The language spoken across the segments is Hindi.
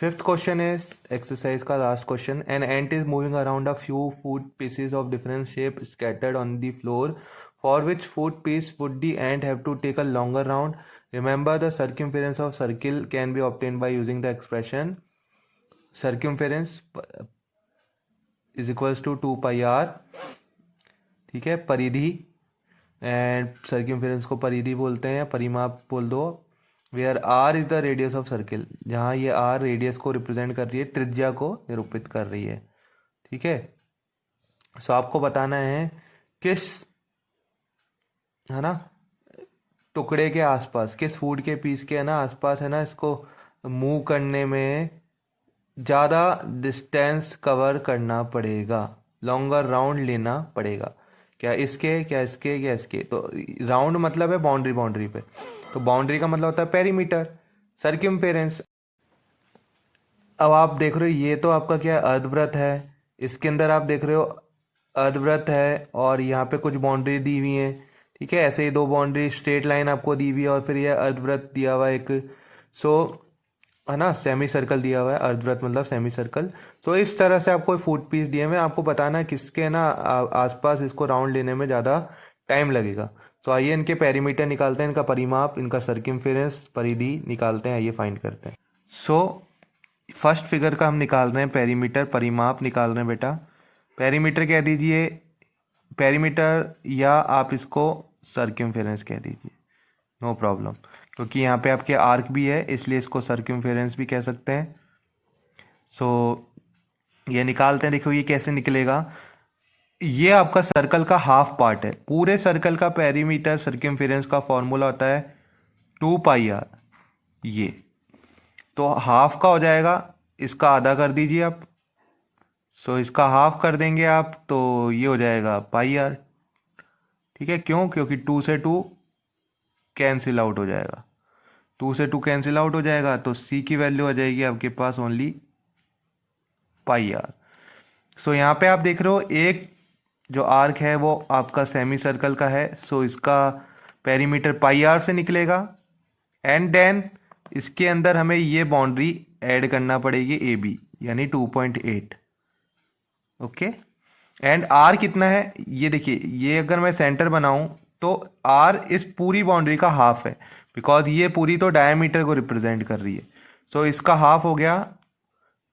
Fifth question is exercise का last question. An ant is moving around a few food pieces of different shape scattered on the floor. For which food piece would the ant have to take a longer round? Remember, the circumference of circle can be obtained by using the expression circumference is equals to 2 pi r. ठीक है, परिधि एंड सर्कमफेरेंस को परिधि बोलते हैं, परिमाप बोल दो. Where R is the radius of circle, जहाँ ये आर रेडियस को रिप्रेजेंट कर रही है, त्रिज्या को निरूपित कर रही है. ठीक है, सो आपको बताना है किस, है ना, टुकड़े के आसपास, किस फूड के पीस के, है ना, आसपास, है ना, इसको मूव करने में ज़्यादा डिस्टेंस कवर करना पड़ेगा, लॉन्गर राउंड लेना पड़ेगा. क्या इसके, क्या इसके, क्या इसके. तो राउंड मतलब है बाउंड्री, बाउंड्री पे, तो बाउंड्री का मतलब होता है पेरीमीटर, सर्कमफेरेंस. अब आप देख रहे हो ये तो आपका क्या है, अर्धवृत्त है. इसके अंदर आप देख रहे हो अर्धवृत्त है और यहाँ पे कुछ बाउंड्री दी हुई है. ठीक है, ऐसे ही दो बाउंड्री स्ट्रेट लाइन आपको दी हुई है और फिर ये अर्धवृत्त दिया हुआ है एक. सो है ना, सेमी सर्कल दिया हुआ है, अर्धवृत्त मतलब सेमी सर्कल. तो इस तरह से आपको फूड पीस दिए हुए, आपको बताना है किसके ना आसपास इसको राउंड लेने में ज़्यादा टाइम लगेगा. तो आइए इनके पेरीमीटर निकालते हैं, इनका परिमाप, इनका सर्कमफेरेंस, परिधि निकालते हैं. आइए फाइंड करते हैं. सो फर्स्ट फिगर का हम निकाल रहे हैं पेरीमीटर, परिमाप निकाल रहे हैं बेटा. पेरीमीटर कह दीजिए पेरीमीटर, या आप इसको सर्कमफेरेंस कह दीजिए, नो प्रॉब्लम, क्योंकि यहाँ पे आपके आर्क भी है इसलिए इसको सर्कमफेरेंस भी कह सकते हैं. सो ये निकालते हैं. देखो ये कैसे निकलेगा, ये आपका सर्कल का हाफ पार्ट है. पूरे सर्कल का पेरीमीटर सर्कमफेरेंस का फॉर्मूला होता है 2 पाई आर. ये तो हाफ का हो जाएगा, इसका आधा कर दीजिए आप. सो इसका हाफ कर देंगे आप तो ये हो जाएगा पाई आर. ठीक है, क्यों, क्योंकि 2 से 2 कैंसिल आउट हो जाएगा, 2 से 2 कैंसिल आउट हो जाएगा, तो सी की वैल्यू आ जाएगी आपके पास ओनली पाई आर. सो यहाँ पे आप देख रहे हो एक जो आर्क है वो आपका सेमी सर्कल का है. सो इसका पेरीमीटर पाई आर से निकलेगा. एंड देन इसके अंदर हमें ये बाउंड्री ऐड करना पड़ेगी ए बी, यानी 2.8. ओके, एंड आर कितना है ये देखिए, ये अगर मैं सेंटर बनाऊं तो आर इस पूरी बाउंड्री का हाफ है, बिकॉज ये पूरी तो डायमीटर को रिप्रेजेंट कर रही है. सो इसका हाफ हो गया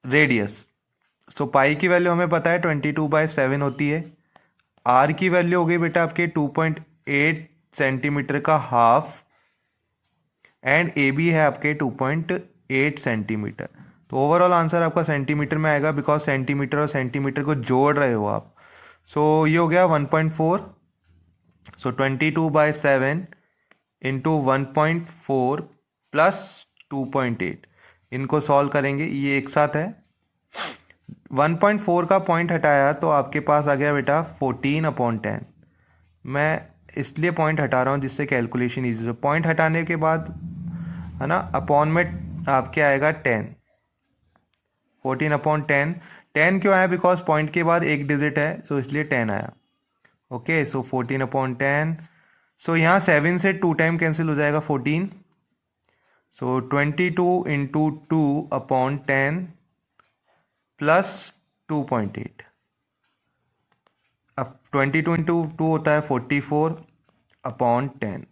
रेडियस. सो पाई की वैल्यू हमें पता है 22/7 होती है. आर की वैल्यू हो गई बेटा आपके 2.8 सेंटीमीटर का हाफ, एंड ए बी है आपके 2.8 सेंटीमीटर. तो ओवरऑल आंसर आपका सेंटीमीटर में आएगा, बिकॉज सेंटीमीटर और सेंटीमीटर को जोड़ रहे हो आप. सो ये हो गया 1.4. सो 22/7 इंटू 1.4 प्लस 2.8, इनको सॉल्व करेंगे, ये एक साथ है. 1.4 का पॉइंट हटाया तो आपके पास आ गया बेटा 14/10. मैं इसलिए पॉइंट हटा रहा हूँ जिससे कैलकुलेशन ईजी हो. पॉइंट हटाने के बाद, है ना, अपॉन में आपके आएगा 10. 14/10. 10 क्यों आया, बिकॉज पॉइंट के बाद एक डिजिट है, सो इसलिए 10 आया. ओके, सो 14/10. सो यहाँ 7 से 2 टाइम कैंसिल हो जाएगा, 14. सो 22 इंटू 2/10 प्लस 2.8. अब 22 इंटू 2 होता है 44/10.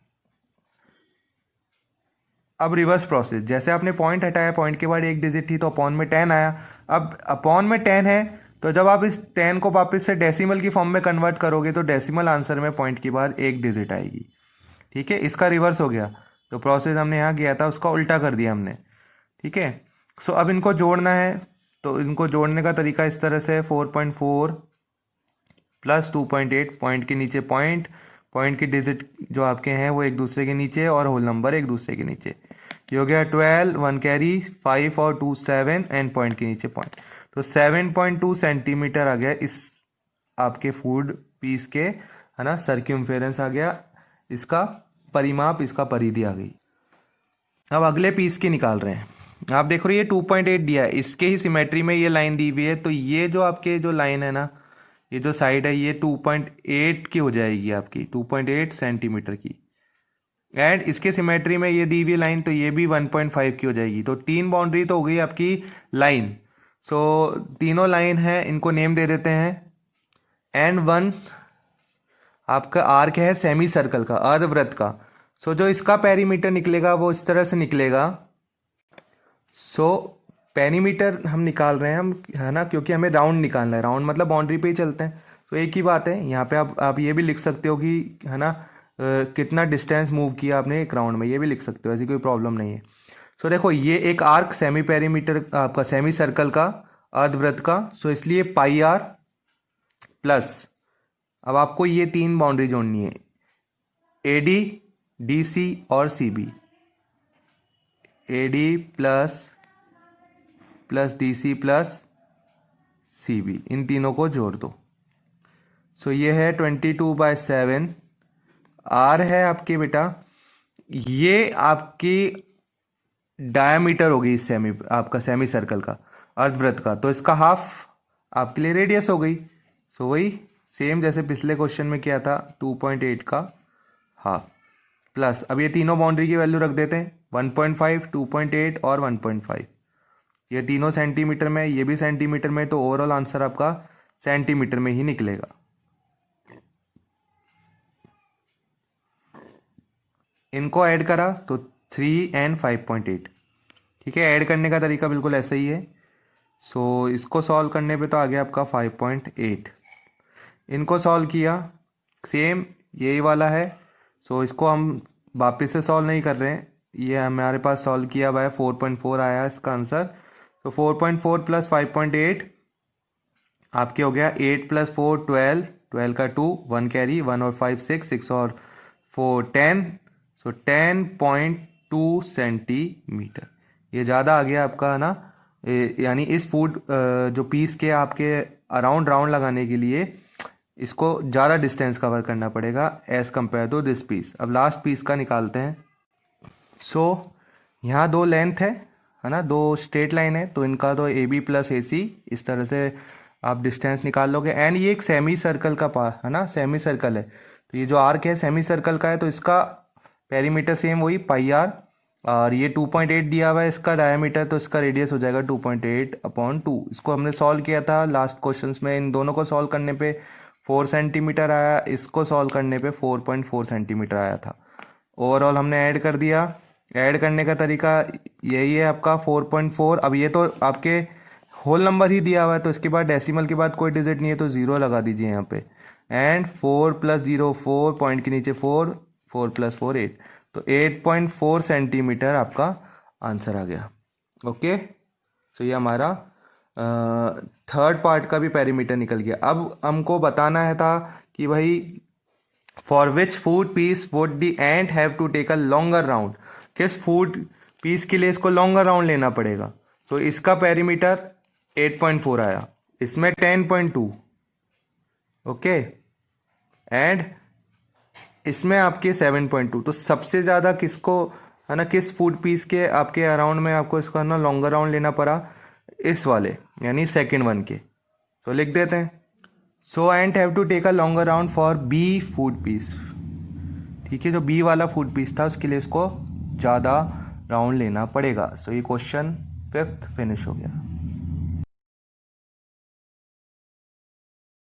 अब रिवर्स प्रोसेस, जैसे आपने पॉइंट हटाया, पॉइंट के बाद एक डिजिट थी तो अपॉन में 10 आया. अब अपॉन में 10 है तो जब आप इस 10 को वापस से डेसिमल की फॉर्म में कन्वर्ट करोगे तो डेसिमल आंसर में पॉइंट के बाद एक डिजिट आएगी. ठीक है, इसका रिवर्स हो गया. तो प्रोसेस हमने यहाँ किया था उसका उल्टा कर दिया हमने. ठीक है, सो अब इनको जोड़ना है, तो इनको जोड़ने का तरीका इस तरह से 4.4 प्लस 2.8, पॉइंट के नीचे पॉइंट, पॉइंट की डिजिट जो आपके हैं वो एक दूसरे के नीचे और होल नंबर एक दूसरे के नीचे. ये हो गया 12, 1 कैरी, 5 और 2 7, एंड पॉइंट के नीचे पॉइंट. तो 7.2 सेंटीमीटर आ गया इस आपके फूड पीस के, है ना, सर्कमफेरेंस आ गया, इसका परिमाप, इसका परिधि आ गई. अब अगले पीस की निकाल रहे हैं. आप देखो ये 2.8 दिया है, इसके ही सिमेट्री में ये लाइन दी हुई है, तो ये जो आपके जो लाइन है ना, ये जो साइड है ये 2.8 की हो जाएगी आपकी, 2.8 सेंटीमीटर की. एंड इसके सिमेट्री में ये दी हुई लाइन, तो ये भी 1.5 की हो जाएगी। तो 3 बाउंड्री तो हो गई आपकी लाइन। सो तीनों लाइन है, इनको नेम दे देते हैं। एंड 1 आपका आर्क है सेमी सर्कल का, अर्धवृत्त का। सो जो इसका पेरीमीटर निकलेगा वो इस तरह से निकलेगा। सो पेरीमीटर हम निकाल रहे हैं हम, है ना, क्योंकि हमें राउंड निकालना है। राउंड मतलब बाउंड्री पे ही चलते हैं। तो एक ही बात है यहाँ पे, आप ये भी लिख सकते हो कि, है ना, कितना डिस्टेंस मूव किया आपने एक राउंड में, ये भी लिख सकते हो, ऐसी कोई प्रॉब्लम नहीं है। सो देखो ये एक आर्क सेमी पेरीमीटर आपका सेमी सर्कल का, अर्धवृत्त का। सो इसलिए पाई आर प्लस, अब आपको ये 3 बाउंड्री जोड़नी है, एडी, डीसी और CB. AD plus DC plus CB, इन तीनों को जोड़ दो। सो ये है 22/7। आर है आपके बेटा, ये आपकी डायामीटर होगी इस आपका सेमी सर्कल का, अर्धवृत्त का। तो इसका हाफ आपके लिए रेडियस हो गई। सो वही सेम जैसे पिछले क्वेश्चन में किया था, 2.8 का हाफ प्लस, अब ये तीनों बाउंड्री की वैल्यू रख देते हैं, 1.5, 2.8 और 1.5। ये तीनों सेंटीमीटर में, ये भी सेंटीमीटर में, तो ओवरऑल आंसर आपका सेंटीमीटर में ही निकलेगा। इनको ऐड करा तो 3 and 5.8। ठीक है, ऐड करने का तरीका बिल्कुल ऐसा ही है। सो इसको सॉल्व करने पे तो आ गया आपका 5.8। इनको सॉल्व किया, सेम यही वाला है। सो इसको हम वापस से सॉल्व नहीं कर रहे हैं, ये हमारे पास सॉल्व किया हुआ है, 4.4 आया इसका आंसर। तो 4.4 प्लस 5.8 आपके हो गया 8 + 4 12, 12 का 2, 1 कैरी, 1 और 5 6, 6 और 4 10। सो 10.2 सेंटीमीटर, ये ज़्यादा आ गया आपका, है ना। यानी इस फूड जो पीस के आपके अराउंड राउंड लगाने के लिए इसको ज़्यादा डिस्टेंस कवर करना पड़ेगा as compare to this piece. अब लास्ट पीस का निकालते हैं। सो यहाँ 2 लेंथ है ना, 2 स्ट्रेट लाइन है, तो इनका तो AB प्लस AC, इस तरह से आप डिस्टेंस निकाल लोगे। एंड ये एक सेमी सर्कल का पार्ट है ना, सेमी सर्कल है, तो ये जो आर्क है सेमी सर्कल का है, तो इसका पेरीमीटर सेम वही पाई आर, और ये 2.8 दिया हुआ है इसका डायमीटर, तो इसका रेडियस हो जाएगा 2.8/2। इसको हमने सॉल्व किया था लास्ट क्वेश्चंस में। इन दोनों को सॉल्व करने पे 4 सेंटीमीटर आया, इसको सॉल्व करने पे 4.4 सेंटीमीटर आया था। ओवरऑल हमने ऐड कर दिया। ऐड करने का तरीका यही है आपका, 4.4। अब ये तो आपके होल नंबर ही दिया हुआ है, तो इसके बाद डेसिमल के बाद कोई डिजिट नहीं है, तो 0 लगा दीजिए यहाँ पे। एंड 4 + 0 4, पॉइंट के नीचे 4, 4 + 4 8, तो 8.4 सेंटीमीटर आपका आंसर आ गया। ओके, तो ये हमारा थर्ड पार्ट का भी पेरीमीटर निकल गया। अब हमको बताना है था कि भाई for which food piece would the ant have to take a longer round, किस फूड पीस के लिए इसको लॉन्गर राउंड लेना पड़ेगा। तो इसका पेरीमीटर 8.4 आया, इसमें 10.2, ओके, एंड इसमें आपके 7.2। तो सबसे ज़्यादा किसको, है ना, किस फूड पीस के आपके अराउंड में आपको इसका ना लॉन्गर राउंड लेना पड़ा, इस वाले यानी सेकेंड वन के। तो लिख देते हैं, so ant have to take a longer round for B food piece. ठीक है, जो B वाला फूड पीस था उसके लिए इसको ज़्यादा राउंड लेना पड़ेगा। सो ये क्वेश्चन 5th फिनिश हो गया।